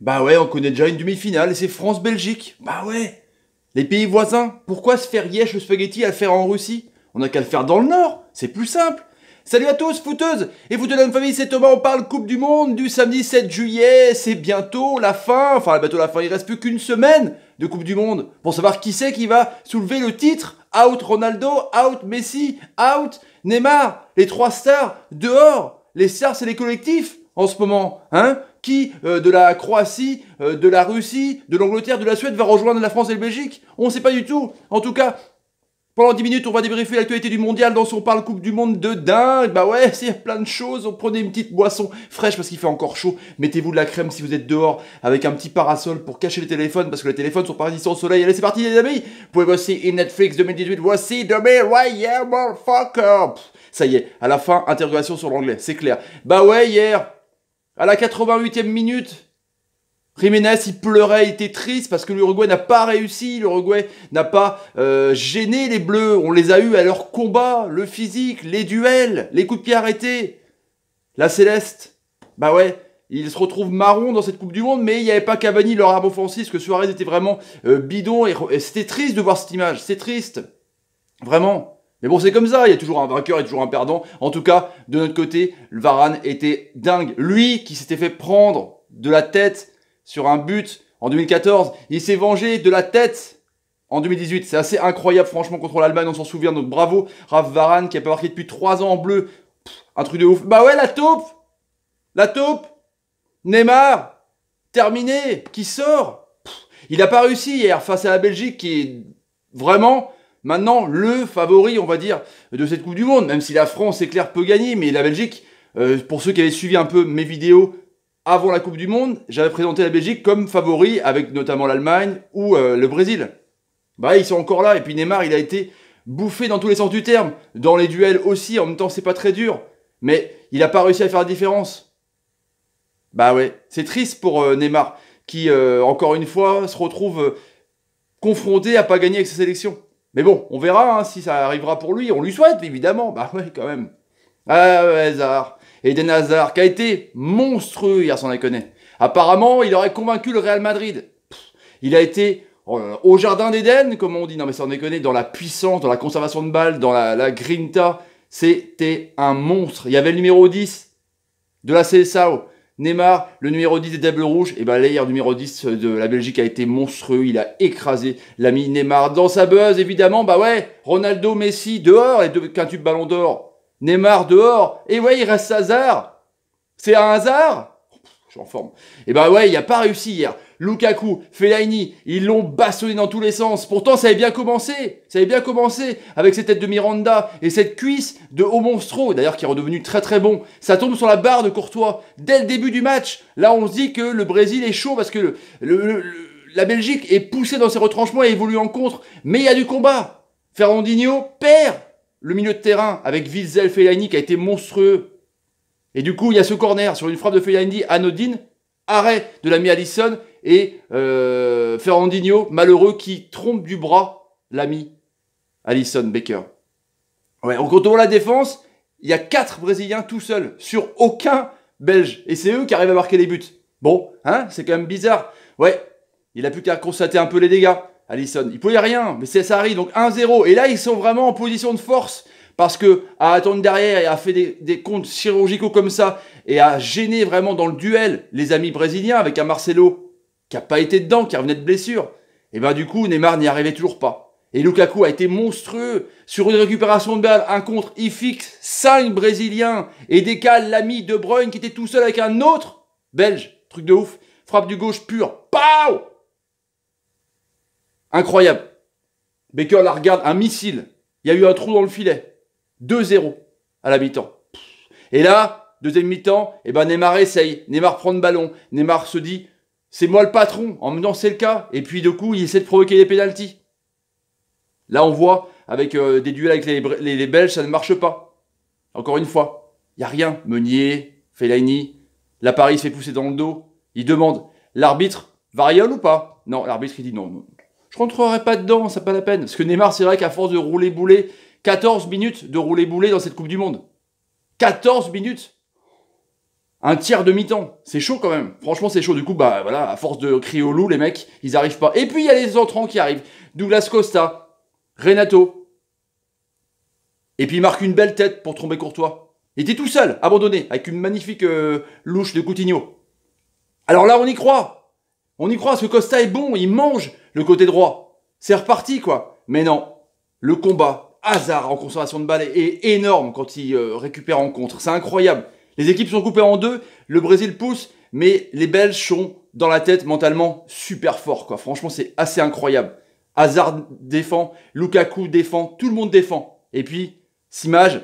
Bah ouais, on connaît déjà une demi-finale et c'est France-Belgique. Bah ouais. Les pays voisins, pourquoi se faire yesh le spaghetti à le faire en Russie? On a qu'à le faire dans le Nord, c'est plus simple. Salut à tous, footeuses et footeux de la famille, c'est Thomas, on parle Coupe du Monde du samedi 7 juillet, c'est bientôt la fin, bientôt la fin, il reste plus qu'une semaine de Coupe du Monde pour savoir qui c'est qui va soulever le titre. Out Ronaldo, out Messi, out Neymar, les trois stars dehors. Les stars c'est les collectifs en ce moment, hein? Qui de la Croatie, de la Russie, de l'Angleterre, de la Suède va rejoindre la France et le Belgique? On ne sait pas du tout. En tout cas, pendant 10 minutes, on va débriefer l'actualité du mondial dans son parle Coupe du Monde de dingue. Bah ouais, c'est plein de choses. On prenez une petite boisson fraîche parce qu'il fait encore chaud. Mettez-vous de la crème si vous êtes dehors avec un petit parasol pour cacher les téléphones parce que les téléphones sont pas résistants au soleil. Allez, c'est parti les amis. Vous pouvez voici in Netflix 2018. Voici The right yeah, motherfucker. Ça y est, à la fin, interrogation sur l'anglais, c'est clair. Bah ouais, hier, à la 88e minute, Jiménez, il pleurait, il était triste parce que l'Uruguay n'a pas réussi, l'Uruguay n'a pas gêné les Bleus. On les a eus à leur combat, le physique, les duels, les coups de pied arrêtés. La Céleste, bah ouais, ils se retrouvent marrons dans cette Coupe du Monde, mais il n'y avait pas Cavani, leur arme offensive, parce que Suarez était vraiment bidon, et c'était triste de voir cette image, c'est triste, vraiment. Mais bon, c'est comme ça, il y a toujours un vainqueur et toujours un perdant. En tout cas, de notre côté, le Varane était dingue. Lui, qui s'était fait prendre de la tête sur un but en 2014, il s'est vengé de la tête en 2018. C'est assez incroyable, franchement, contre l'Allemagne, on s'en souvient. Donc bravo, Raph Varane, qui a pas marqué depuis 3 ans en bleu. Un truc de ouf. Bah ouais, la taupe. Neymar, terminé, qui sort. Il n'a pas réussi hier face à la Belgique, qui est vraiment maintenant le favori, on va dire, de cette Coupe du Monde. Même si la France, c'est clair, peut gagner, mais la Belgique, pour ceux qui avaient suivi un peu mes vidéos avant la Coupe du Monde, j'avais présenté la Belgique comme favori, avec notamment l'Allemagne ou le Brésil. Bah ils sont encore là, et puis Neymar, il a été bouffé dans tous les sens du terme. Dans les duels aussi, en même temps, c'est pas très dur. Mais il n'a pas réussi à faire la différence. Bah ouais, c'est triste pour Neymar, qui, encore une fois, se retrouve confronté à pas gagner avec sa sélection. Mais bon, on verra hein, si ça arrivera pour lui. On lui souhaite, évidemment. Bah ouais, quand même. Ah ouais, Hazard. Eden Hazard, qui a été monstrueux hier, sans déconner. Apparemment, il aurait convaincu le Real Madrid. Il a été au jardin d'Eden, comme on dit. Non mais sans déconner, dans la puissance, dans la conservation de balles, dans la grinta. C'était un monstre. Il y avait le numéro 10 de la CSAO. Neymar, le numéro 10 des Diables Rouges, et ben l'air numéro 10 de la Belgique a été monstrueux, il a écrasé l'ami Neymar dans sa buzz, évidemment, bah ouais, Ronaldo, Messi, dehors, les deux quintuples ballons d'or, Neymar dehors, et ouais, il reste Hazard, c'est un hasard? Je suis en forme. Et bah ouais, il a pas réussi hier. Lukaku, Fellaini, ils l'ont bastonné dans tous les sens. Pourtant, ça avait bien commencé. Ça avait bien commencé avec cette tête de Miranda et cette cuisse de Monstro, d'ailleurs qui est redevenu très très bon. Ça tombe sur la barre de Courtois dès le début du match. Là, on se dit que le Brésil est chaud parce que la Belgique est poussée dans ses retranchements et évolue en contre. Mais il y a du combat. Fernandinho perd le milieu de terrain avec Witzel, Fellaini qui a été monstrueux. Et du coup, il y a ce corner sur une frappe de Fellaini anodine, arrêt de l'ami Alisson et Fernandinho, malheureux, qui trompe du bras l'ami Alisson Becker. Ouais, on contrôle la défense, il y a 4 Brésiliens tout seuls, sur aucun Belge. Et c'est eux qui arrivent à marquer les buts. Bon, hein, c'est quand même bizarre. Ouais, il a plus qu'à constater un peu les dégâts, Alisson. Il pouvait rien, mais ça arrive, donc 1-0. Et là, ils sont vraiment en position de force. Parce que à attendre derrière et à faire des comptes chirurgicaux comme ça et à gêner vraiment dans le duel les amis brésiliens avec un Marcelo qui a pas été dedans, qui revenait de blessure, et ben du coup Neymar n'y arrivait toujours pas. Et Lukaku a été monstrueux sur une récupération de balle, un contre, il fixe 5 Brésiliens et décale l'ami De Bruyne qui était tout seul avec un autre Belge, truc de ouf, frappe du gauche pure, pow, incroyable. Becker la regarde, un missile, il y a eu un trou dans le filet. 2-0 à la mi-temps. Et là, deuxième mi-temps, et ben Neymar essaye. Neymar prend le ballon. Neymar se dit, c'est moi le patron. En même temps, c'est le cas. Et puis, du coup, il essaie de provoquer des pénaltys. Là, on voit, avec des duels avec les Belges, ça ne marche pas. Encore une fois, il n'y a rien. Meunier, Fellaini, la Paris se fait pousser dans le dos. Il demande, l'arbitre, variole ou pas? Non, l'arbitre, il dit non. Je rentrerai pas dedans, c'est pas la peine. Parce que Neymar, c'est vrai qu'à force de rouler boulet, 14 minutes de rouler boulet dans cette Coupe du Monde. 14 minutes. Un tiers de mi-temps. C'est chaud quand même. Franchement, c'est chaud. Du coup, bah voilà, à force de crier au loup, les mecs, ils arrivent pas. Et puis, il y a les entrants qui arrivent. Douglas Costa, Renato. Et puis, il marque une belle tête pour tromper Courtois. Il était tout seul, abandonné, avec une magnifique louche de Coutinho. Alors là, on y croit. On y croit, parce que Costa est bon, il mange le côté droit. C'est reparti, quoi. Mais non, le combat, Hazard en conservation de balle est énorme quand il récupère en contre. C'est incroyable. Les équipes sont coupées en deux, le Brésil pousse, mais les Belges sont dans la tête mentalement super forts, quoi. Franchement, c'est assez incroyable. Hazard défend, Lukaku défend, tout le monde défend. Et puis, Simage,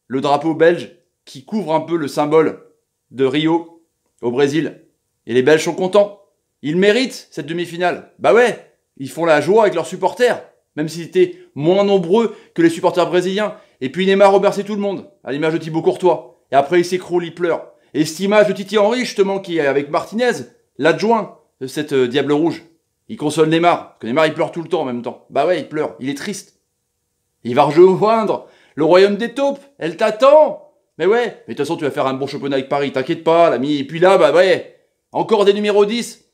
le drapeau belge qui couvre un peu le symbole de Rio au Brésil. Et les Belges sont contents. Ils méritent cette demi-finale. Bah ouais, ils font la joie avec leurs supporters, même s'ils étaient moins nombreux que les supporters brésiliens. Et puis Neymar remercie tout le monde, à l'image de Thibaut Courtois. Et après il s'écroule, il pleure. Et cette image de Titi Henry, justement, qui est avec Martinez, l'adjoint de cette Diable Rouge, il console Neymar. Parce que Neymar il pleure tout le temps en même temps. Bah ouais, il pleure, il est triste. Il va rejoindre le royaume des taupes, elle t'attend. Mais ouais, mais de toute façon tu vas faire un bon championnat avec Paris, t'inquiète pas l'ami. Et puis là, bah ouais, encore des numéros 10.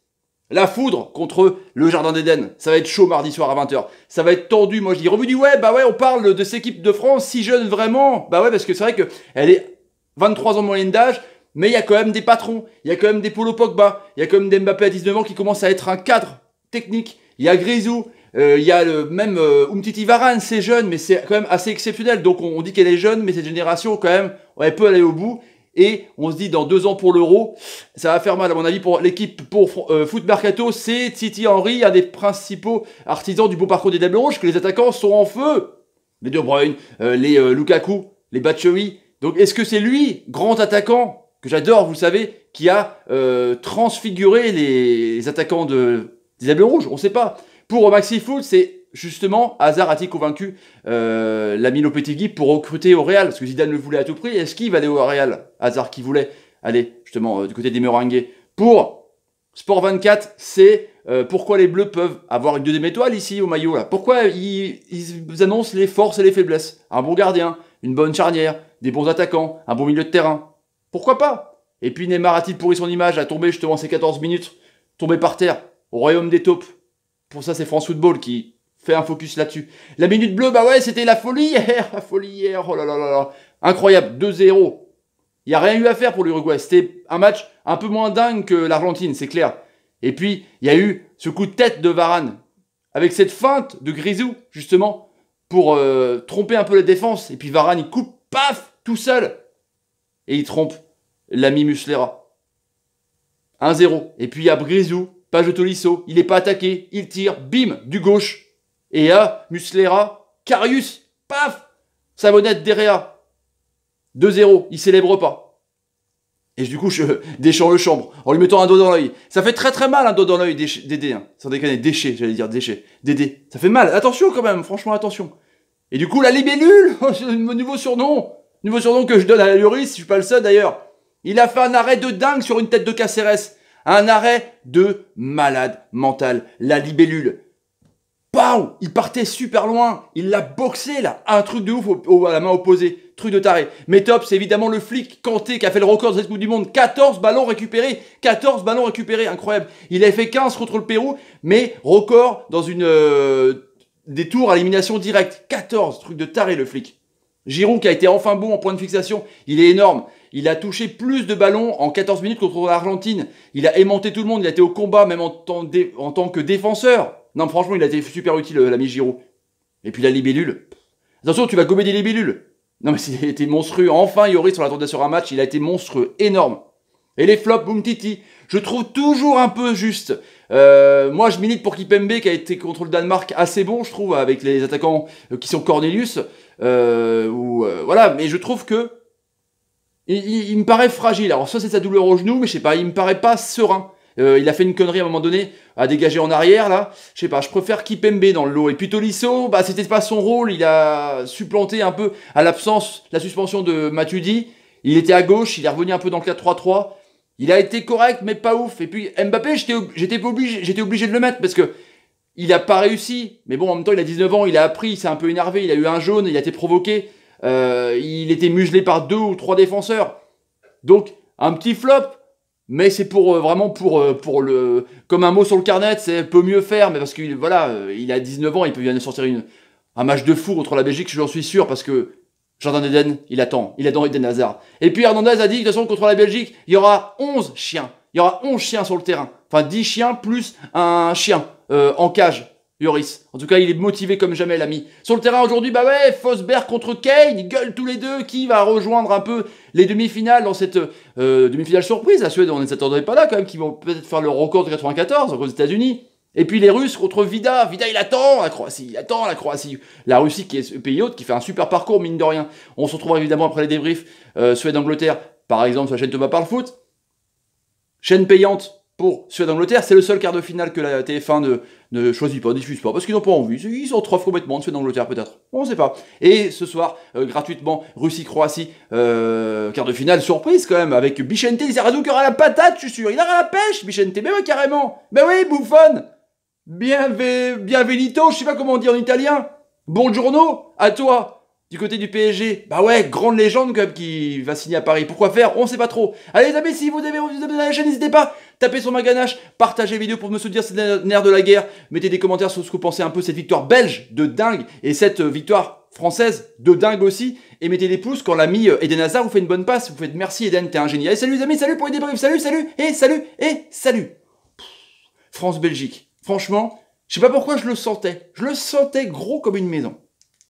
La foudre contre le Jardin d'Éden. Ça va être chaud mardi soir à 20h. Ça va être tendu, moi je dis. Revue du web, bah ouais, on parle de cette équipe de France, si jeune vraiment. Bah ouais, parce que c'est vrai qu'elle est 23 ans de moyenne d'âge, mais il y a quand même des patrons, il y a quand même des Paulo Pogba, il y a quand même des Mbappé à 19 ans qui commencent à être un cadre technique. Il y a Grisou, il y a même Umtiti Varane, c'est jeune, mais c'est quand même assez exceptionnel. Donc on dit qu'elle est jeune, mais cette génération quand même, elle peut aller au bout. Et on se dit, dans 2 ans pour l'Euro, ça va faire mal, à mon avis, pour l'équipe, pour Foot Mercato. C'est Titi Henry, un des principaux artisans du beau parcours des Diables Rouges, que les attaquants sont en feu. Les De Bruyne, les Lukaku, les Batshuayi. Donc, est-ce que c'est lui, grand attaquant, que j'adore, vous le savez, qui a transfiguré les attaquants des Diables Rouges? On ne sait pas. Pour Maxi Foot, c'est justement, Hazard a-t-il convaincu l'ami Lopetegui pour recruter au Real? Parce que Zidane le voulait à tout prix. Est-ce qu'il va aller au Real? Hazard qui voulait aller justement du côté des Meringues. Pour Sport 24, c'est pourquoi les Bleus peuvent avoir une deuxième étoile ici au maillot. Là. Pourquoi ils annoncent les forces et les faiblesses? Un bon gardien, une bonne charnière, des bons attaquants, un bon milieu de terrain. Pourquoi pas? Et puis Neymar a-t-il pourri son image, a tombé justement ces 14 minutes, tombé par terre, au royaume des taupes. Pour ça, c'est France Football qui fait un focus là-dessus. La minute bleue, bah ouais, c'était la folie hier. La folie hier, oh là là là là. Incroyable, 2-0. Il n'y a rien eu à faire pour l'Uruguay. C'était un match un peu moins dingue que l'Argentine, c'est clair. Et puis, il y a eu ce coup de tête de Varane. Avec cette feinte de Grisou, justement, pour tromper un peu la défense. Et puis Varane, il coupe, paf, tout seul. Et il trompe l'ami Muslera. 1-0. Et puis il y a Grisou, page de Tolisso. Il n'est pas attaqué, il tire, bim, du gauche. Et là, Muslera, Karius, paf, Savonnette derrière. 2-0, il célèbre pas. Et du coup, je Deschamps le chambre, en lui mettant un doigt dans l'œil. Ça fait très très mal un doigt dans l'œil, Dédé. Hein. Sans déconner, Déché, j'allais dire Déché. Dédé, ça fait mal. Attention quand même, franchement, attention. Et du coup, la libellule, mon nouveau surnom. Nouveau surnom que je donne à Lloris, je suis pas le seul d'ailleurs. Il a fait un arrêt de dingue sur une tête de Caceres. Un arrêt de malade mental. La libellule. Pow! Il partait super loin. Il l'a boxé, là. Un truc de ouf à la main opposée. Truc de taré. Mais top, c'est évidemment le flic Kanté qui a fait le record de cette Coupe du Monde. 14 ballons récupérés. 14 ballons récupérés. Incroyable. Il avait fait 15 contre le Pérou, mais record dans des tours à élimination directe. 14. Truc de taré, le flic. Giroud qui a été enfin bon en point de fixation. Il est énorme. Il a touché plus de ballons en 14 minutes contre l'Argentine. Il a aimanté tout le monde. Il a été au combat, même en tant que défenseur. Non, franchement, il a été super utile, l'ami Giroud. Et puis la libellule. Attention, tu vas gommer des libellules. Non, mais il a été monstrueux. Enfin, Lloris, on l'attendait sur un match. Il a été monstrueux, énorme. Et les flops, Umtiti, je trouve toujours un peu juste. Moi, je milite pour Kipembe, qui a été contre le Danemark assez bon, je trouve, avec les attaquants qui sont Cornelius. Voilà, mais je trouve que il me paraît fragile. Alors, ça, c'est sa douleur au genou, mais je sais pas, il me paraît pas serein. Il a fait une connerie à un moment donné, à dégager en arrière, là. Je sais pas, je préfère Kipembe dans le lot. Et puis Tolisso, bah, c'était pas son rôle. Il a supplanté un peu, à l'absence, la suspension de Matuidi. Il était à gauche, il est revenu un peu dans le 4-3-3. Il a été correct, mais pas ouf. Et puis Mbappé, j'étais obligé de le mettre parce que il a pas réussi. Mais bon, en même temps, il a 19 ans, il a appris, il s'est un peu énervé, il a eu un jaune, il a été provoqué. Il était muselé par 2 ou 3 défenseurs. Donc, un petit flop. Mais c'est pour vraiment pour le comme un mot sur le carnet, c'est peut mieux faire, mais parce qu'il voilà, il a 19 ans, il peut bien de sortir un match de fou contre la Belgique, j'en suis sûr, parce que Jardin d'Eden, il attend Eden Hazard. Et puis Hernandez a dit que de toute façon contre la Belgique, il y aura 11 chiens. Il y aura 11 chiens sur le terrain. Enfin 10 chiens plus un chien en cage. Yoris. En tout cas, il est motivé comme jamais, l'ami. Sur le terrain aujourd'hui, bah ouais, Forsberg contre Kane, ils gueulent tous les deux. Qui va rejoindre un peu les demi-finales dans cette demi-finale surprise? La Suède, on ne s'attendait pas là quand même, qui vont peut-être faire le record de 94 aux États-Unis. Et puis les Russes contre Vida. Vida, il attend la Croatie. Il attend la Croatie. La Russie, qui est ce pays hôte, qui fait un super parcours, mine de rien. On se retrouvera évidemment après les débriefs Suède-Angleterre, par exemple, sur la chaîne Thomas Parle Foot. Chaîne payante pour Suède-Angleterre, c'est le seul quart de finale que la TF1 ne choisit pas, diffuse pas, parce qu'ils n'ont pas envie. Ils s'en trouvent complètement de Suède-Angleterre, peut-être. On ne sait pas. Et ce soir, gratuitement, Russie-Croatie, quart de finale, surprise quand même, avec Bichente Lizarazu qui aura la patate, je suis sûr. Il aura la pêche, Bichente. Mais ouais, carrément. Mais oui, Buffon. Bienvenuto, je sais pas comment dire en italien. Buongiorno, à toi. Du côté du PSG, bah ouais, grande légende quand même qui va signer à Paris. Pourquoi faire? On sait pas trop. Allez les amis, si vous avez envie de vous abonner à la chaîne, n'hésitez pas. Tapez sur ma ganache, partagez la vidéo pour me soutenir, c'est le nerf de la guerre. Mettez des commentaires sur ce que vous pensez un peu cette victoire belge de dingue et cette victoire française de dingue aussi. Et mettez des pouces quand l'ami Eden Hazard vous fait une bonne passe. Vous faites merci Eden, t'es un génie. Allez salut les amis, salut pour les débriefs, salut, salut. France-Belgique. Franchement, je sais pas pourquoi je le sentais. Je le sentais gros comme une maison.